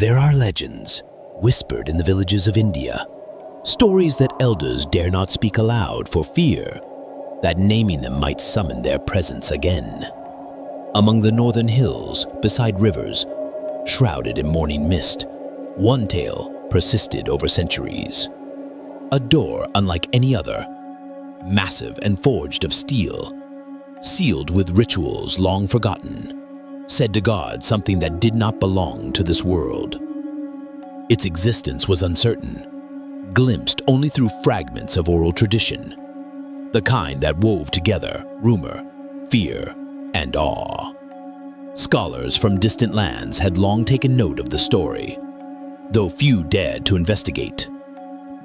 There are legends, whispered in the villages of India, stories that elders dare not speak aloud for fear that naming them might summon their presence again. Among the northern hills, beside rivers, shrouded in morning mist, one tale persisted over centuries. A door unlike any other, massive and forged of steel, sealed with rituals long forgotten, said to guard something that did not belong to this world. Its existence was uncertain, glimpsed only through fragments of oral tradition, the kind that wove together rumor, fear, and awe. Scholars from distant lands had long taken note of the story, though few dared to investigate.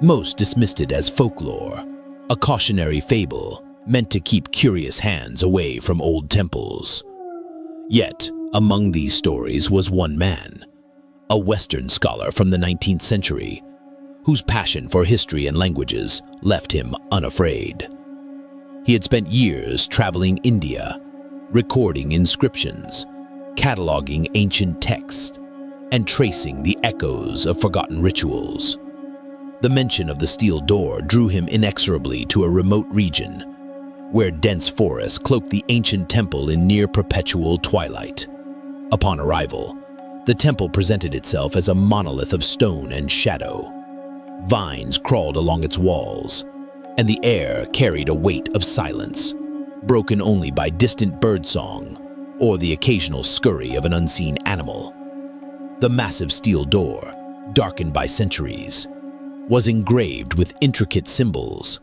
Most dismissed it as folklore, a cautionary fable meant to keep curious hands away from old temples. Yet, among these stories was one man, a Western scholar from the 19th century, whose passion for history and languages left him unafraid. He had spent years traveling India, recording inscriptions, cataloging ancient texts, and tracing the echoes of forgotten rituals. The mention of the steel door drew him inexorably to a remote region, where dense forests cloaked the ancient temple in near-perpetual twilight. Upon arrival, the temple presented itself as a monolith of stone and shadow. Vines crawled along its walls, and the air carried a weight of silence, broken only by distant birdsong or the occasional scurry of an unseen animal. The massive steel door, darkened by centuries, was engraved with intricate symbols,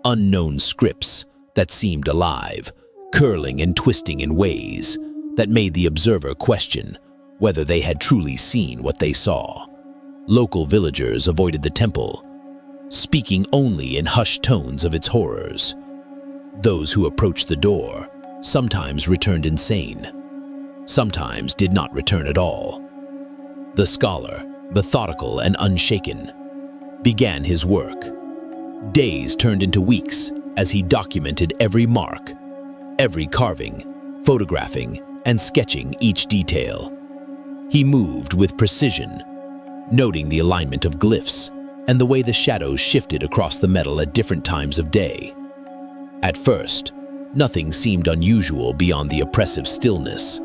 unknown scripts that seemed alive, curling and twisting in ways that made the observer question whether they had truly seen what they saw. Local villagers avoided the temple, speaking only in hushed tones of its horrors. Those who approached the door sometimes returned insane, sometimes did not return at all. The scholar, methodical and unshaken, began his work. Days turned into weeks as he documented every mark, every carving, photographing, and sketching each detail. He moved with precision, noting the alignment of glyphs and the way the shadows shifted across the metal at different times of day. At first, nothing seemed unusual beyond the oppressive stillness,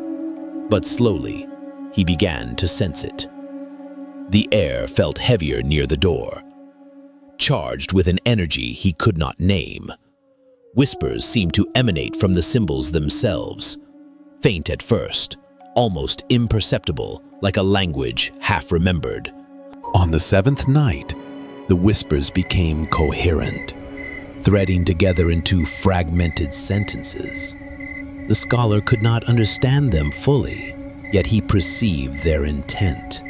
but slowly, he began to sense it. The air felt heavier near the door, charged with an energy he could not name. Whispers seemed to emanate from the symbols themselves, faint at first, almost imperceptible, like a language half remembered. On the seventh night, the whispers became coherent, threading together into fragmented sentences. The scholar could not understand them fully, yet he perceived their intent.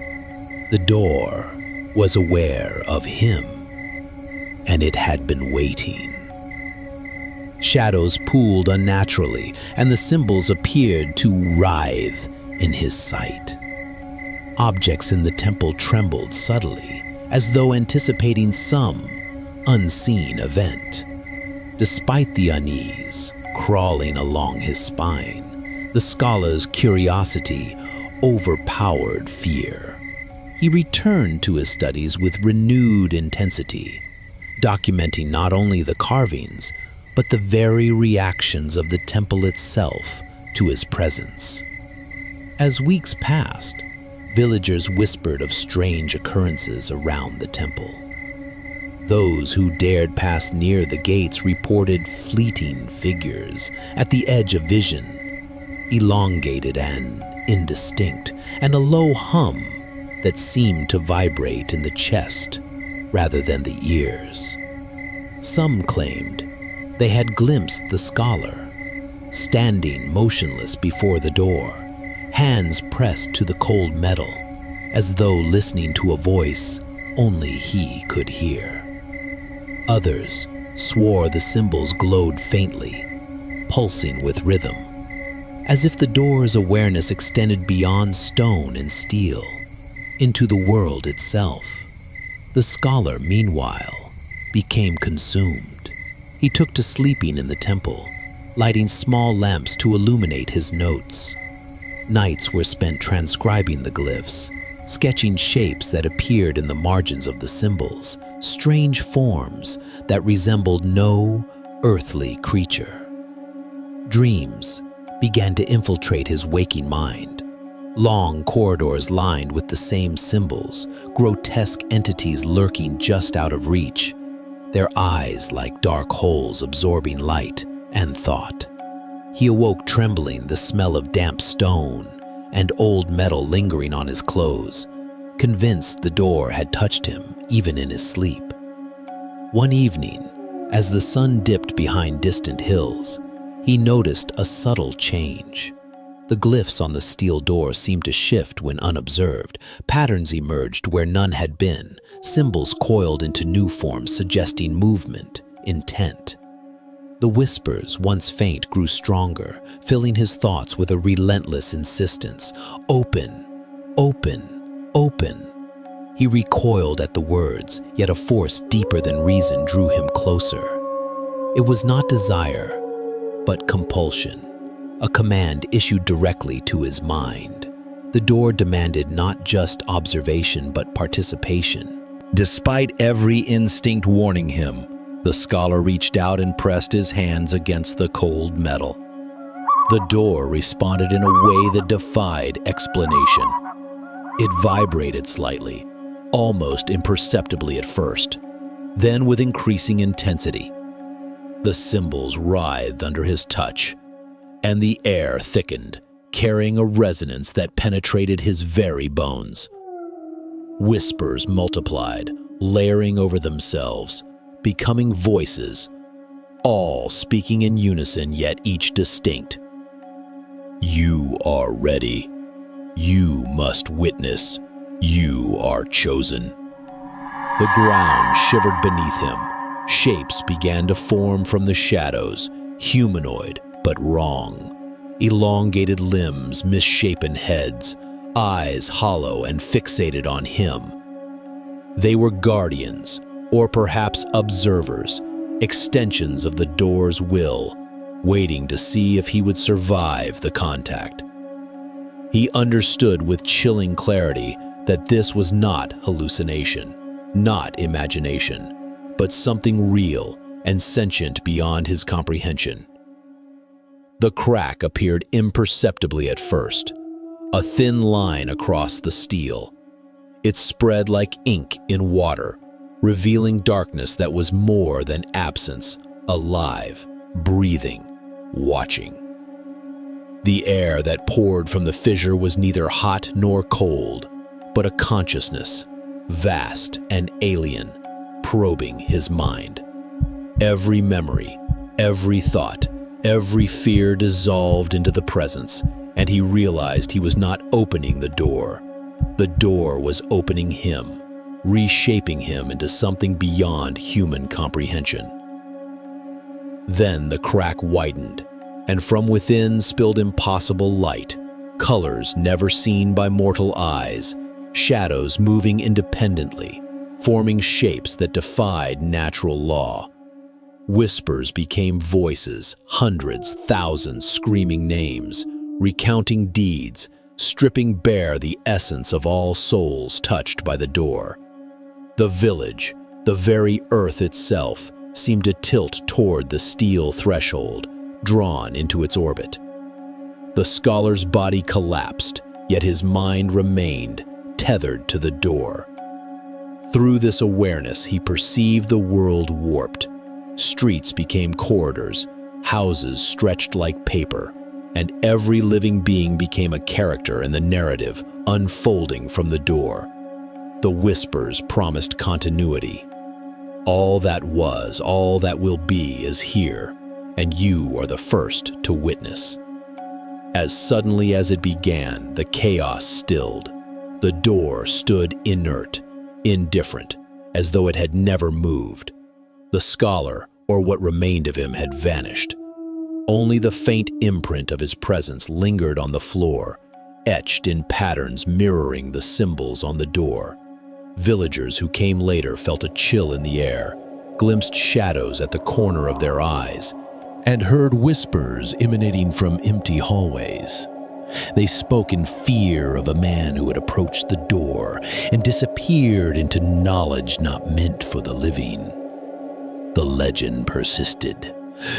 The door was aware of him, and it had been waiting. Shadows pooled unnaturally, and the symbols appeared to writhe in his sight. Objects in the temple trembled subtly, as though anticipating some unseen event. Despite the unease crawling along his spine, the scholar's curiosity overpowered fear. He returned to his studies with renewed intensity, documenting not only the carvings, but the very reactions of the temple itself to his presence. As weeks passed, villagers whispered of strange occurrences around the temple. Those who dared pass near the gates reported fleeting figures at the edge of vision, elongated and indistinct, and a low hum that seemed to vibrate in the chest rather than the ears. Some claimed they had glimpsed the scholar, standing motionless before the door, hands pressed to the cold metal, as though listening to a voice only he could hear. Others swore the symbols glowed faintly, pulsing with rhythm, as if the door's awareness extended beyond stone and steel, into the world itself. The scholar, meanwhile, became consumed. He took to sleeping in the temple, lighting small lamps to illuminate his notes. Nights were spent transcribing the glyphs, sketching shapes that appeared in the margins of the symbols, strange forms that resembled no earthly creature. Dreams began to infiltrate his waking mind. Long corridors lined with the same symbols, grotesque entities lurking just out of reach, their eyes like dark holes absorbing light and thought. He awoke trembling, the smell of damp stone and old metal lingering on his clothes, convinced the door had touched him even in his sleep. One evening, as the sun dipped behind distant hills, he noticed a subtle change. The glyphs on the steel door seemed to shift when unobserved. Patterns emerged where none had been, symbols coiled into new forms suggesting movement, intent. The whispers, once faint, grew stronger, filling his thoughts with a relentless insistence. Open, open, open. He recoiled at the words, yet a force deeper than reason drew him closer. It was not desire, but compulsion, a command issued directly to his mind. The door demanded not just observation, but participation. Despite every instinct warning him, the scholar reached out and pressed his hands against the cold metal. The door responded in a way that defied explanation. It vibrated slightly, almost imperceptibly at first, then with increasing intensity. The symbols writhed under his touch, and the air thickened, carrying a resonance that penetrated his very bones. Whispers multiplied, layering over themselves, becoming voices, all speaking in unison yet each distinct. You are ready. You must witness. You are chosen. The ground shivered beneath him. Shapes began to form from the shadows, humanoid but wrong. Elongated limbs, misshapen heads, eyes hollow and fixated on him. They were guardians, or perhaps observers, extensions of the door's will, waiting to see if he would survive the contact. He understood with chilling clarity that this was not hallucination, not imagination, but something real and sentient beyond his comprehension. The crack appeared imperceptibly at first, a thin line across the steel. It spread like ink in water, revealing darkness that was more than absence, alive, breathing, watching. The air that poured from the fissure was neither hot nor cold, but a consciousness, vast and alien, probing his mind. Every memory, every thought, every fear dissolved into the presence, and he realized he was not opening the door. The door was opening him, reshaping him into something beyond human comprehension. Then the crack widened, and from within spilled impossible light, colors never seen by mortal eyes, shadows moving independently, forming shapes that defied natural law. Whispers became voices, hundreds, thousands screaming names, recounting deeds, stripping bare the essence of all souls touched by the door. The village, the very earth itself, seemed to tilt toward the steel threshold, drawn into its orbit. The scholar's body collapsed, yet his mind remained tethered to the door. Through this awareness, he perceived the world warped. Streets became corridors, houses stretched like paper, and every living being became a character in the narrative unfolding from the door. The whispers promised continuity. All that was, all that will be is here, and you are the first to witness. As suddenly as it began, the chaos stilled. The door stood inert, indifferent, as though it had never moved. The scholar, or what remained of him, had vanished. Only the faint imprint of his presence lingered on the floor, etched in patterns mirroring the symbols on the door. Villagers who came later felt a chill in the air, glimpsed shadows at the corner of their eyes, and heard whispers emanating from empty hallways. They spoke in fear of a man who had approached the door and disappeared into knowledge not meant for the living. The legend persisted.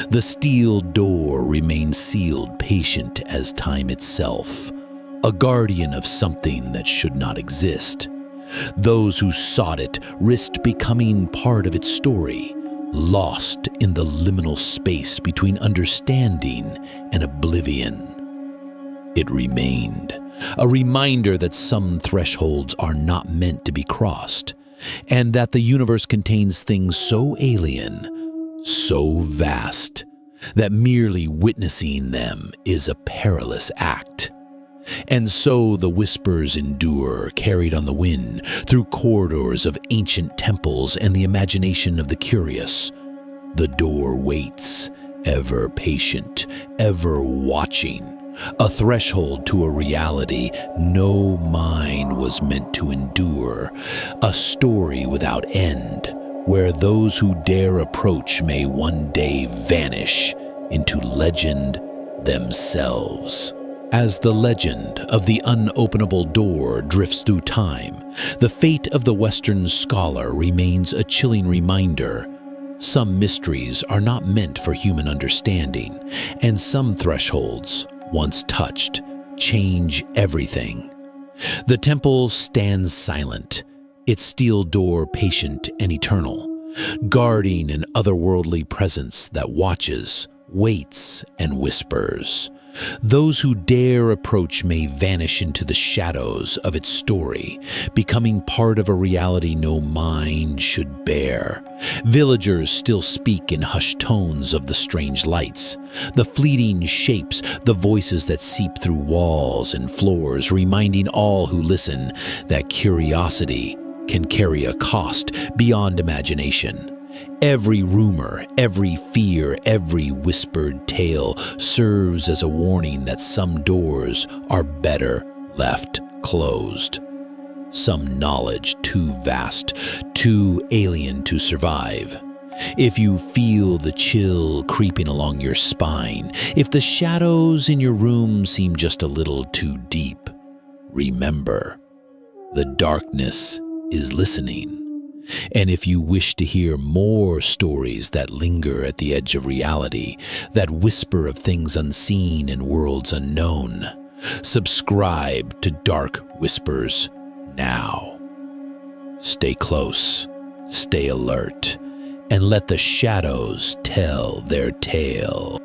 The steel door remained sealed, patient as time itself, a guardian of something that should not exist. Those who sought it risked becoming part of its story, lost in the liminal space between understanding and oblivion. It remained, a reminder that some thresholds are not meant to be crossed, and that the universe contains things so alien, so vast, that merely witnessing them is a perilous act. And so the whispers endure, carried on the wind, through corridors of ancient temples and the imagination of the curious. The door waits, ever patient, ever watching, a threshold to a reality no mind was meant to endure, a story without end, where those who dare approach may one day vanish into legend themselves. As the legend of the unopenable door drifts through time, the fate of the Western scholar remains a chilling reminder. Some mysteries are not meant for human understanding, and some thresholds, once touched, change everything. The temple stands silent, its steel door patient and eternal, guarding an otherworldly presence that watches, waits, and whispers. Those who dare approach may vanish into the shadows of its story, becoming part of a reality no mind should bear. Villagers still speak in hushed tones of the strange lights, the fleeting shapes, the voices that seep through walls and floors, reminding all who listen that curiosity can carry a cost beyond imagination. Every rumor, every fear, every whispered tale serves as a warning that some doors are better left closed. Some knowledge too vast, too alien to survive. If you feel the chill creeping along your spine, if the shadows in your room seem just a little too deep, remember, the darkness is listening. And if you wish to hear more stories that linger at the edge of reality, that whisper of things unseen and worlds unknown, subscribe to Dark Whispers now. Stay close, stay alert, and let the shadows tell their tale.